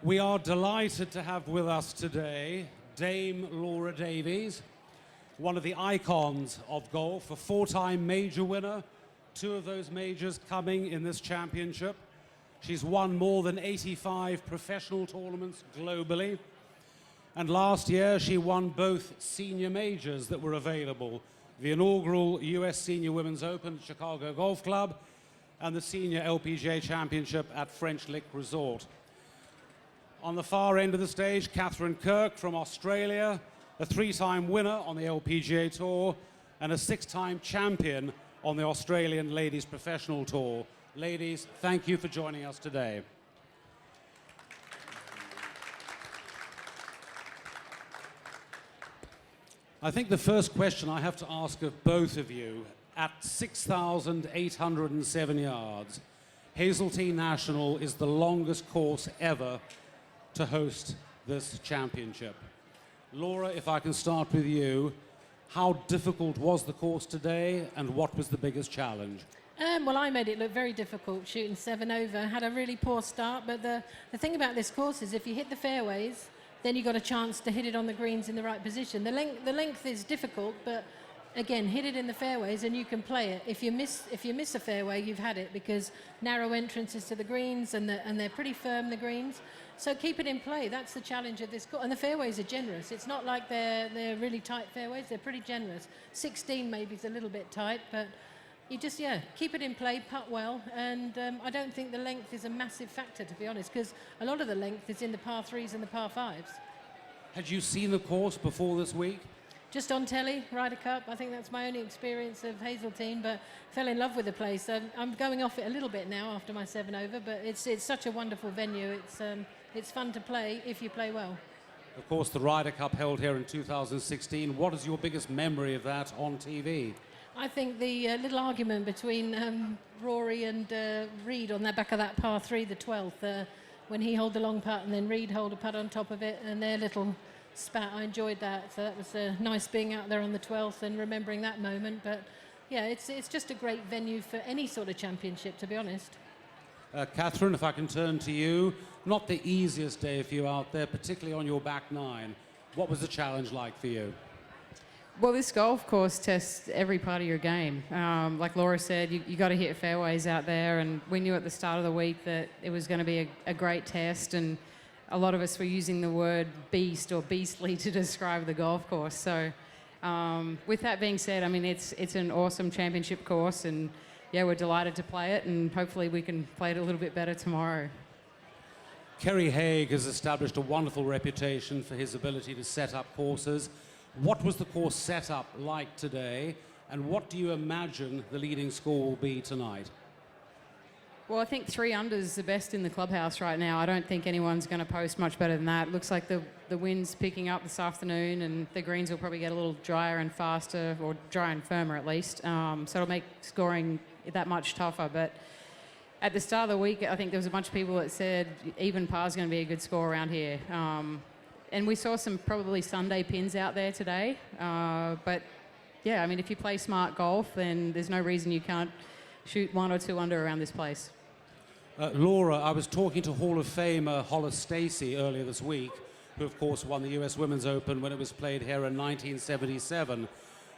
We are delighted to have with us today Dame Laura Davies, one of the icons of golf, a four-time major winner, two of those majors coming in this championship. She's won more than 85 professional tournaments globally. And last year, she won both senior majors that were available, the inaugural US Senior Women's Open at Chicago Golf Club and the Senior LPGA Championship at French Lick Resort. On the far end of the stage, Katherine Kirk from Australia, a three-time winner on the LPGA Tour and a six-time champion on the Australian Ladies Professional Tour. Ladies, thank you for joining us today. I think the first question I have to ask of both of you, at 6,807 yards, Hazeltine National is the longest course ever to host this championship. Laura, if I can start with you, how difficult was the course today and what was the biggest challenge? Well, I made it look very difficult, shooting 7 over. Had a really poor start, but the thing about this course is if you hit the fairways, then you got a chance to hit it on the greens in the right position. The length is difficult, but again, hit it in the fairways and you can play it. If you miss a fairway, you've had it, because narrow entrances to the greens and they're pretty firm, the greens. So keep it in play. That's the challenge of this course. And the fairways are generous. It's not like they're really tight fairways. They're pretty generous. 16 maybe is a little bit tight, but you just, keep it in play, putt well, and I don't think the length is a massive factor, to be honest, because a lot of the length is in the par threes and the par fives. Had you seen the course before this week? Just on telly, Ryder Cup. I think that's my only experience of Hazeltine, but fell in love with the place. I'm going off it a little bit now after my 7 over, but it's such a wonderful venue. It's fun to play if you play well. Of course, the Ryder Cup held here in 2016. What is your biggest memory of that on TV? I think the little argument between Rory and Reed on the back of that par 3, the 12th, when he held the long putt and then Reed held a putt on top of it, and their little spat. I enjoyed that. So that was nice being out there on the 12th and remembering that moment. But yeah, it's just a great venue for any sort of championship, to be honest. Katherine, if I can turn to you, not the easiest day for you out there, particularly on your back nine. What was the challenge like for you? Well, this golf course tests every part of your game. Like Laura said, you got to hit fairways out there, and we knew at the start of the week that it was going to be a great test, and a lot of us were using the word beast or beastly to describe the golf course. So with that being said, I mean, it's an awesome championship course, and yeah, we're delighted to play it, and hopefully we can play it a little bit better tomorrow. Kerry Haigh has established a wonderful reputation for his ability to set up courses. What was the course setup like today, and what do you imagine the leading score will be tonight? Well, I think 3 under is the best in the clubhouse right now. I don't think anyone's going to post much better than that. It looks like the wind's picking up this afternoon, and the greens will probably get a little drier and faster, or drier and firmer at least. So it'll make scoring that much tougher. But at the start of the week, I think there was a bunch of people that said even par is going to be a good score around here. And we saw some probably Sunday pins out there today. But yeah, I mean, if you play smart golf, then there's no reason you can't shoot 1 or 2 under around this place. Laura, I was talking to Hall of Famer Hollis Stacey earlier this week, who of course won the US Women's Open when it was played here in 1977.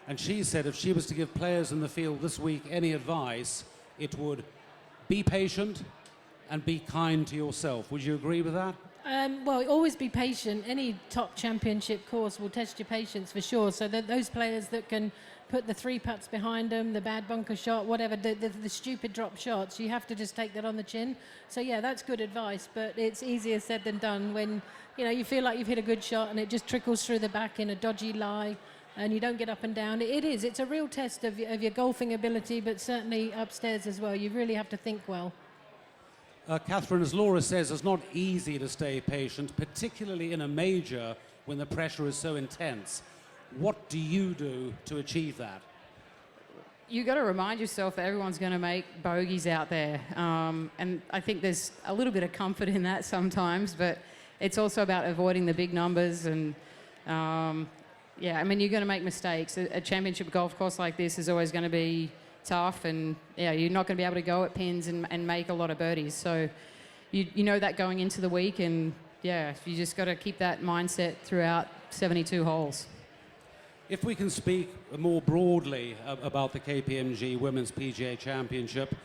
And she said if she was to give players in the field this week any advice, it would be patient and be kind to yourself. Would you agree with that? Well, always be patient. Any top championship course will test your patience for sure. So that those players that can put the 3 putts behind them, the bad bunker shot, whatever, the stupid drop shots, you have to just take that on the chin. So yeah, that's good advice, but it's easier said than done when you feel like you've hit a good shot and it just trickles through the back in a dodgy lie and you don't get up and down. It's a real test of your golfing ability, but certainly upstairs as well. You really have to think well. Katherine, as Laura says, it's not easy to stay patient, particularly in a major when the pressure is so intense. What do you do to achieve that? You got to remind yourself that everyone's going to make bogeys out there. And I think there's a little bit of comfort in that sometimes, but it's also about avoiding the big numbers. And yeah, I mean, you're going to make mistakes. A championship golf course like this is always going to be tough, and yeah, you're not going to be able to go at pins and make a lot of birdies. So you know that going into the week, and yeah, you just got to keep that mindset throughout 72 holes. If we can speak more broadly about the KPMG Women's PGA Championship,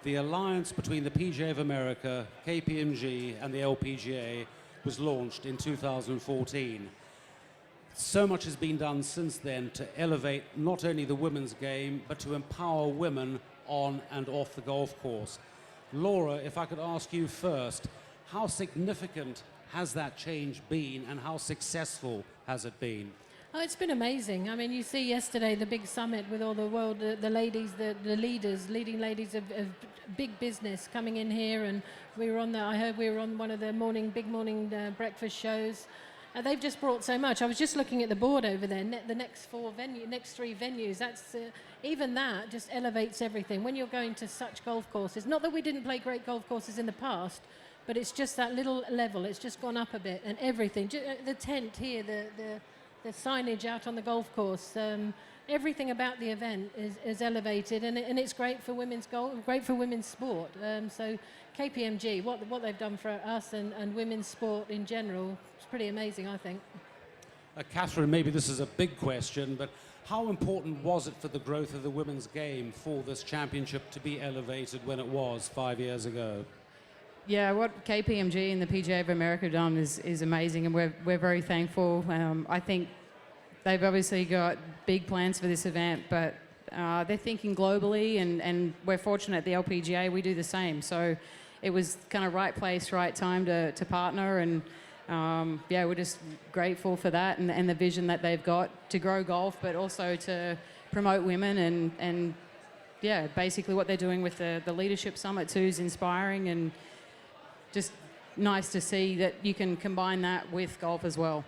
the alliance between the PGA of America, KPMG, and the LPGA was launched in 2014. So much has been done since then to elevate not only the women's game, but to empower women on and off the golf course. Laura, if I could ask you first, how significant has that change been, and how successful has it been? Oh, it's been amazing. I mean, you see yesterday the big summit with all the world, the ladies, the leaders, leading ladies of big business coming in here, and we were on I heard we were on one of the big morning breakfast shows. They've just brought so much. I was just looking at the board over there. The next three venues. That's even that just elevates everything. When you're going to such golf courses, not that we didn't play great golf courses in the past, but it's just that little level. It's just gone up a bit, and everything. The tent here, the signage out on the golf course. Everything about the event is elevated, and it's great for women's golf, great for women's sport. So KPMG, what they've done for us and women's sport in general, is pretty amazing, I think. Katherine, maybe this is a big question, but how important was it for the growth of the women's game for this championship to be elevated when it was 5 years ago? Yeah, what KPMG and the PGA of America have done is amazing, and we're very thankful. I think they've obviously got big plans for this event, but they're thinking globally, and we're fortunate at the LPGA, we do the same. So it was kind of right place, right time to partner, and yeah, we're just grateful for that and the vision that they've got to grow golf, but also to promote women, and yeah, basically what they're doing with the Leadership Summit too is inspiring, and just nice to see that you can combine that with golf as well.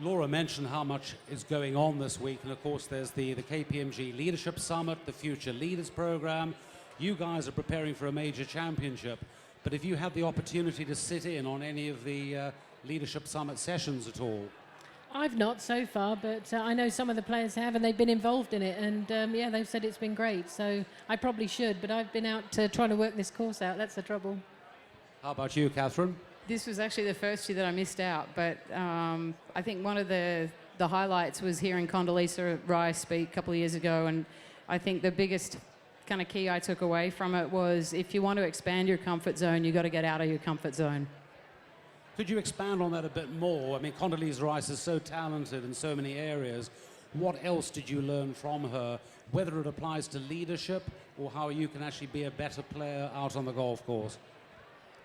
Laura mentioned how much is going on this week, and of course there's the KPMG Leadership Summit, the Future Leaders Program. You guys are preparing for a major championship, but have you had the opportunity to sit in on any of the Leadership Summit sessions at all? I've not so far, but I know some of the players have, and they've been involved in it, and yeah, they've said it's been great, so I probably should, but I've been out trying to work this course out. That's the trouble. How about you, Katherine? This was actually the first year that I missed out, but I think one of the highlights was hearing Condoleezza Rice speak a couple of years ago, and I think the biggest kind of key I took away from it was if you want to expand your comfort zone, you've got to get out of your comfort zone. Could you expand on that a bit more? I mean, Condoleezza Rice is so talented in so many areas. What else did you learn from her, whether it applies to leadership or how you can actually be a better player out on the golf course?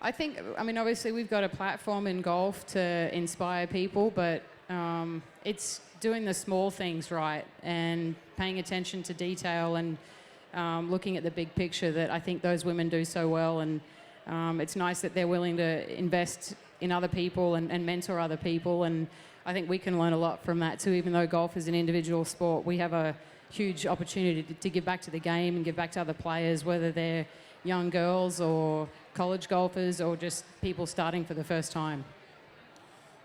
I mean, obviously we've got a platform in golf to inspire people, but it's doing the small things right and paying attention to detail and looking at the big picture that I think those women do so well. And it's nice that they're willing to invest in other people and mentor other people. And I think we can learn a lot from that too. Even though golf is an individual sport, we have a huge opportunity to give back to the game and give back to other players, whether they're young girls or college golfers or just people starting for the first time.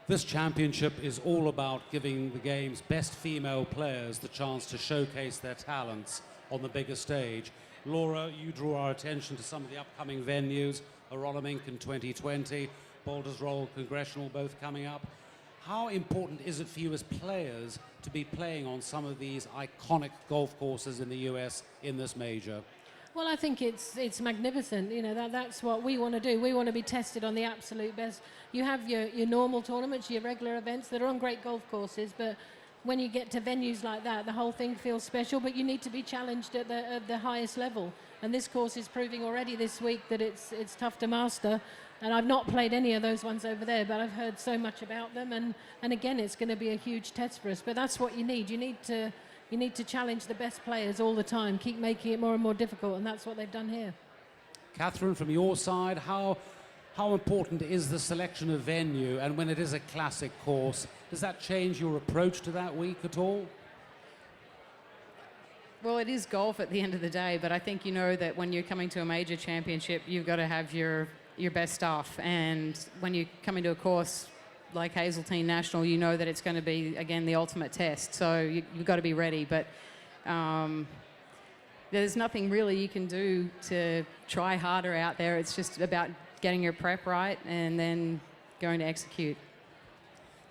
This championship is all about giving the game's best female players the chance to showcase their talents on the bigger stage. Laura, you drew our attention to some of the upcoming venues, Aronimink in 2020, Boulders Roll, Congressional, both coming up. How important is it for you as players to be playing on some of these iconic golf courses in the US in this major? Well, I think it's magnificent. You know, that's what we want to do. We want to be tested on the absolute best. You have your normal tournaments, your regular events that are on great golf courses, but when you get to venues like that, the whole thing feels special, but you need to be challenged at the highest level. And this course is proving already this week that it's tough to master. And I've not played any of those ones over there, but I've heard so much about them. And again, it's going to be a huge test for us. But that's what you need. You need to challenge the best players all the time, keep making it more and more difficult, and that's what they've done here. Katherine, from your side, how important is the selection of venue, and when it is a classic course, does that change your approach to that week at all? Well, it is golf at the end of the day, but I think you know that when you're coming to a major championship, you've got to have your best stuff, and when you come into a course like Hazeltine National, you know that it's going to be, again, the ultimate test. So you've got to be ready. But there's nothing really you can do to try harder out there. It's just about getting your prep right and then going to execute.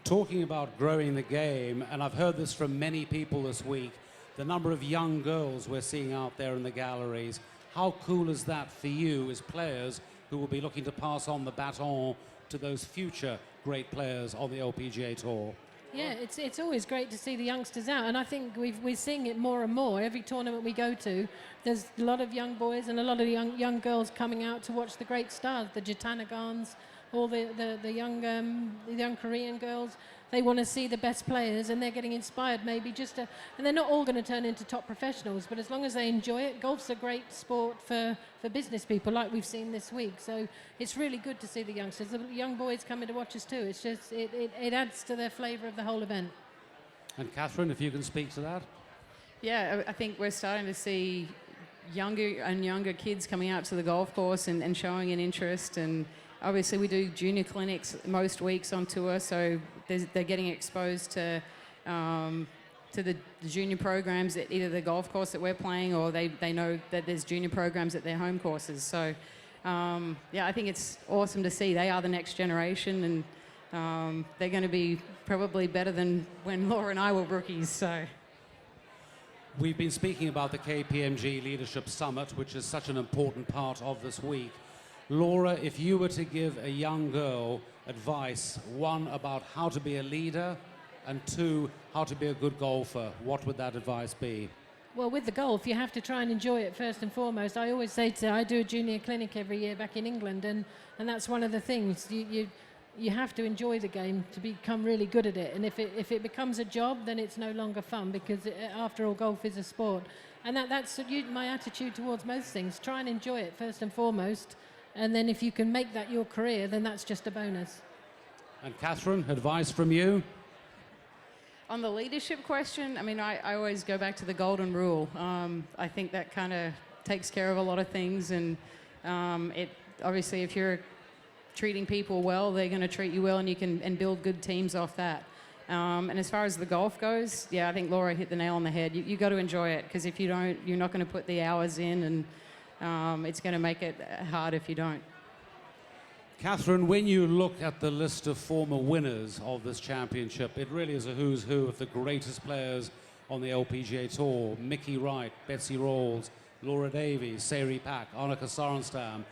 Talking about growing the game, and I've heard this from many people this week, the number of young girls we're seeing out there in the galleries. How cool is that for you as players who will be looking to pass on the baton to those future great players on the LPGA Tour? Yeah, it's always great to see the youngsters out, and I think we're seeing it more and more. Every tournament we go to, there's a lot of young boys and a lot of young girls coming out to watch the great stars, the Jitanagans, all the young Korean girls. They want to see the best players, and they're getting inspired maybe and they're not all going to turn into top professionals, but as long as they enjoy it, golf's a great sport for business people like we've seen this week. So it's really good to see the youngsters. The young boys coming to watch us too. It's just, it adds to the flavour of the whole event. And Katherine, if you can speak to that. Yeah, I think we're starting to see younger and younger kids coming out to the golf course and showing an interest. And obviously we do junior clinics most weeks on tour, so they're getting exposed to the junior programs at either the golf course that we're playing, or they know that there's junior programs at their home courses. So yeah, I think it's awesome to see. They are the next generation, and they're going to be probably better than when Laura and I were rookies. So We've been speaking about the KPMG Leadership Summit, which is such an important part of this week. Laura, if you were to give a young girl advice, one, about how to be a leader, and two, how to be a good golfer, what would that advice be? Well, with the golf, you have to try and enjoy it first and foremost. I always say I do a junior clinic every year back in England, and that's one of the things. You have to enjoy the game to become really good at it. And if it becomes a job, then it's no longer fun, because after all, golf is a sport. And that's my attitude towards most things. Try and enjoy it first and foremost. And then if you can make that your career, then that's just a bonus. And Katherine, advice from you? on the leadership question, I mean, I always go back to the golden rule. I think that kind of takes care of a lot of things. And it obviously, if you're treating people well, they're going to treat you well, and you can build good teams off that. And as far as the golf goes, yeah, I think Laura hit the nail on the head. You got to enjoy it, because if you don't, you're not going to put the hours in, and it's going to make it hard if you don't. Katherine, when you look at the list of former winners of this championship, it really is a who's who of the greatest players on the LPGA Tour. Mickey Wright, Betsy Rawls, Laura Davies, Sari Pak, Annika Sorenstam.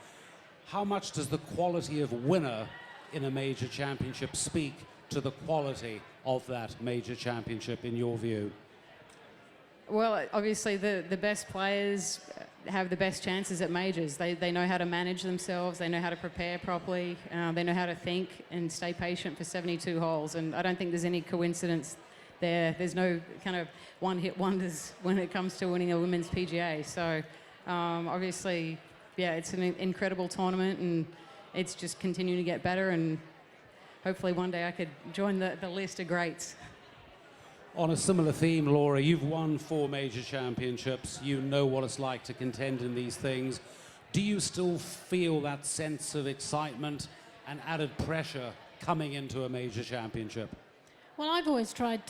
How much does the quality of winner in a major championship speak to the quality of that major championship, in your view? Well, obviously the best players have the best chances at majors. They know how to manage themselves, they know how to prepare properly, they know how to think and stay patient for 72 holes. And I don't think there's any coincidence there. There's no kind of one-hit wonders when it comes to winning a women's PGA. So obviously, yeah, it's an incredible tournament, and it's just continuing to get better, and hopefully one day I could join the list of greats. On a similar theme, Laura, you've won 4 major championships. You know what it's like to contend in these things. Do you still feel that sense of excitement and added pressure coming into a major championship? Well, I've always tried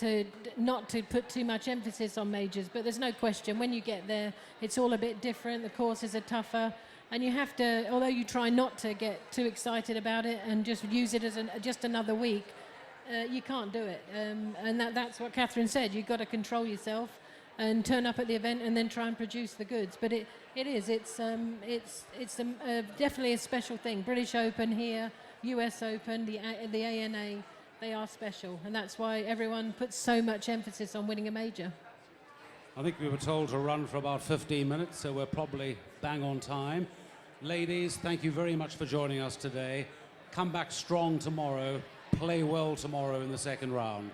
not to put too much emphasis on majors, but there's no question, when you get there, it's all a bit different. The courses are tougher, and you have to, although you try not to get too excited about it and just use it as just another week, you can't do it. And that's what Katherine said. You've got to control yourself and turn up at the event and then try and produce the goods. But it's definitely a special thing. British Open here, US Open, the ANA, they are special. And that's why everyone puts so much emphasis on winning a major. I think we were told to run for about 15 minutes, so we're probably bang on time. Ladies, thank you very much for joining us today. Come back strong tomorrow. Play well tomorrow in the second round.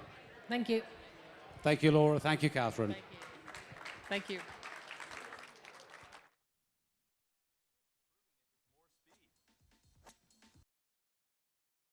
Thank you. Thank you, Laura. Thank you, Katherine. Thank you.